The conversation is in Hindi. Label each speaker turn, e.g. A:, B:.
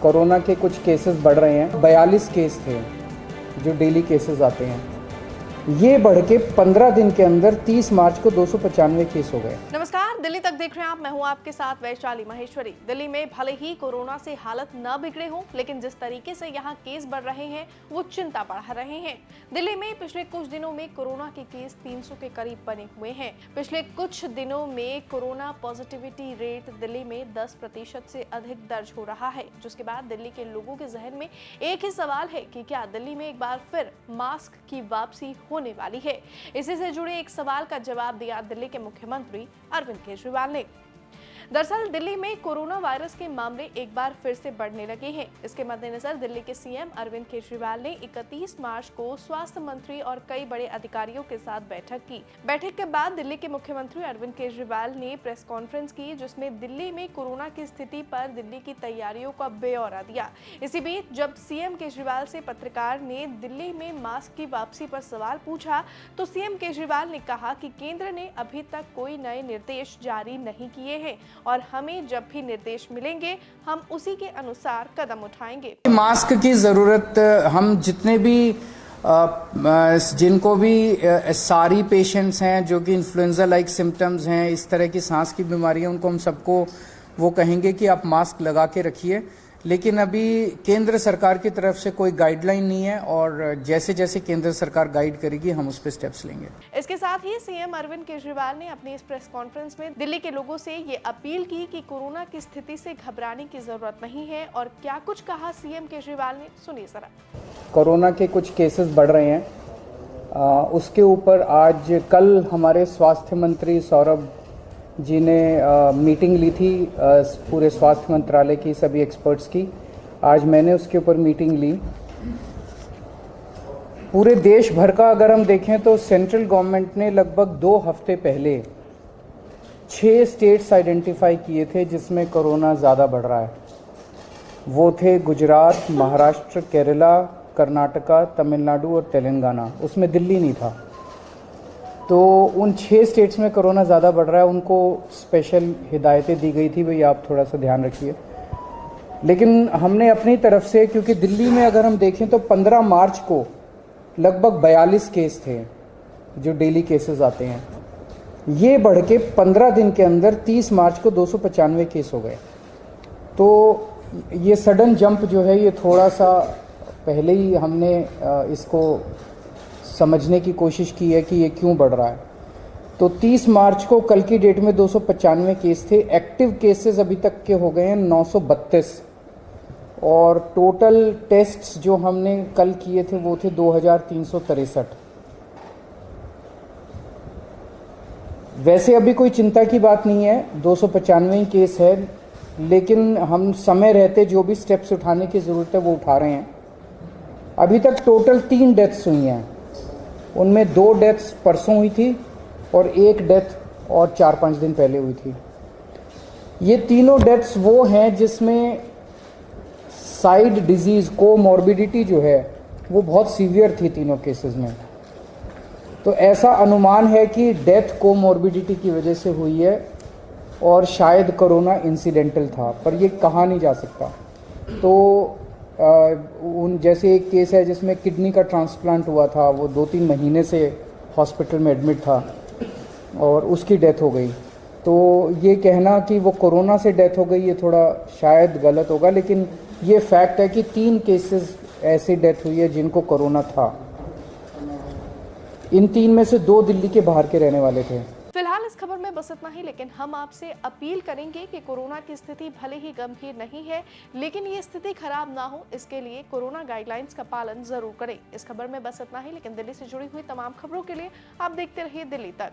A: कोरोना के कुछ केसेस बढ़ रहे हैं। 42 केस थे जो डेली केसेस आते हैं, ये बढ़ के 15 दिन के अंदर 30 मार्च को 295 केस हो गए।
B: नमस्कार, दिल्ली तक देख रहे हैं आप। मैं हूं आपके साथ वैशाली महेश्वरी। दिल्ली में भले ही कोरोना से हालत न बिगड़े हों, लेकिन जिस तरीके से यहां केस बढ़ रहे हैं वो चिंता बढ़ा रहे हैं। दिल्ली में पिछले कुछ दिनों में कोरोना के केस 300 के करीब बने हुए हैं। पिछले कुछ दिनों में कोरोना पॉजिटिविटी रेट दिल्ली में 10% से अधिक दर्ज हो रहा है, जिसके बाद दिल्ली के लोगों के जहन में एक ही सवाल है कि क्या दिल्ली में एक बार फिर मास्क की वापसी होने वाली है। इसी से जुड़े एक सवाल का जवाब दिया दिल्ली के मुख्यमंत्री अरविंद केजरीवाल ने। दरअसल दिल्ली में कोरोना वायरस के मामले एक बार फिर से बढ़ने लगे हैं। इसके मद्देनजर दिल्ली के सीएम अरविंद केजरीवाल ने 31 मार्च को स्वास्थ्य मंत्री और कई बड़े अधिकारियों के साथ बैठक की। बैठक के बाद दिल्ली के मुख्यमंत्री अरविंद केजरीवाल ने प्रेस कॉन्फ्रेंस की, जिसमें दिल्ली में कोरोना की स्थिति पर दिल्ली की तैयारियों का ब्यौरा दिया। इसी बीच जब सीएम केजरीवाल से पत्रकार ने दिल्ली में मास्क की वापसी पर सवाल पूछा, तो सीएम केजरीवाल ने कहा कि केंद्र ने अभी तक कोई नए निर्देश जारी नहीं किए हैं और हमें जब भी निर्देश मिलेंगे हम उसी के अनुसार कदम उठाएंगे।
A: मास्क की ज़रूरत हम जितने भी जिनको भी सारी पेशेंट्स हैं जो कि इन्फ्लुएंजा लाइक सिम्टम्स हैं, इस तरह की सांस की बीमारी है, उनको हम सबको वो कहेंगे कि आप मास्क लगा के रखिए। लेकिन अभी केंद्र सरकार की तरफ से कोई गाइडलाइन नहीं है और जैसे जैसे केंद्र सरकार गाइड करेगी हम उस पर स्टेप्स लेंगे।
B: इसके साथ ही सीएम अरविंद केजरीवाल ने अपनी इस प्रेस कॉन्फ्रेंस में दिल्ली के लोगों से ये अपील की कि कोरोना की स्थिति से घबराने की जरूरत नहीं है। और क्या कुछ कहा सीएम केजरीवाल ने, सुनिए जरा।
A: कोरोना के कुछ केसेस बढ़ रहे हैं, उसके ऊपर आज कल हमारे स्वास्थ्य मंत्री सौरभ जी ने मीटिंग ली थी पूरे स्वास्थ्य मंत्रालय की सभी एक्सपर्ट्स की। आज मैंने उसके ऊपर मीटिंग ली। पूरे देश भर का अगर हम देखें तो सेंट्रल गवर्नमेंट ने लगभग 2 हफ्ते पहले 6 स्टेट्स आइडेंटिफाई किए थे जिसमें कोरोना ज़्यादा बढ़ रहा है। वो थे गुजरात, महाराष्ट्र, केरला, कर्नाटका, तमिलनाडु और तेलंगाना। उसमें दिल्ली नहीं था। तो उन 6 स्टेट्स में कोरोना ज़्यादा बढ़ रहा है, उनको स्पेशल हिदायतें दी गई थी, भाई आप थोड़ा सा ध्यान रखिए। लेकिन हमने अपनी तरफ से, क्योंकि दिल्ली में अगर हम देखें तो 15 मार्च को लगभग 42 केस थे जो डेली केसेस आते हैं, ये बढ़ के 15 दिन के अंदर 30 मार्च को 295 केस हो गए। तो ये सडन जंप जो है ये थोड़ा सा पहले ही हमने इसको समझने की कोशिश की है कि ये क्यों बढ़ रहा है। तो 30 मार्च को कल की डेट में 295 केस थे। एक्टिव केसेस अभी तक के हो गए हैं 932 और टोटल टेस्ट्स जो हमने कल किए थे वो थे 2363। वैसे अभी कोई चिंता की बात नहीं है, 295 केस है, लेकिन हम समय रहते जो भी स्टेप्स उठाने की ज़रूरत है वो उठा रहे हैं। अभी तक टोटल 3 डेथ्स हुई हैं, उनमें 2 डेथ्स परसों हुई थी और 1 डेथ और 4-5 दिन पहले हुई थी। ये तीनों डेथ्स वो हैं जिसमें साइड डिजीज़ कोमॉर्बिडिटी जो है वो बहुत सीवियर थी तीनों केसेस में। तो ऐसा अनुमान है कि डेथ कोमॉर्बिडिटी की वजह से हुई है और शायद कोरोना इंसिडेंटल था, पर ये कहा नहीं जा सकता। तो उन जैसे एक केस है जिसमें किडनी का ट्रांसप्लांट हुआ था, वो 2-3 महीने से हॉस्पिटल में एडमिट था और उसकी डेथ हो गई। तो ये कहना कि वो कोरोना से डेथ हो गई ये थोड़ा शायद गलत होगा, लेकिन ये फैक्ट है कि 3 केसेस ऐसी डेथ हुई है जिनको कोरोना था। इन 3 में से 2 दिल्ली के बाहर के रहने वाले थे।
B: फिलहाल इस खबर में बस इतना ही, लेकिन हम आपसे अपील करेंगे कि कोरोना की स्थिति भले ही गंभीर नहीं है, लेकिन ये स्थिति खराब ना हो, इसके लिए कोरोना गाइडलाइंस का पालन जरूर करें। इस खबर में बस इतना ही, लेकिन दिल्ली से जुड़ी हुई तमाम खबरों के लिए आप देखते रहिए दिल्ली तक।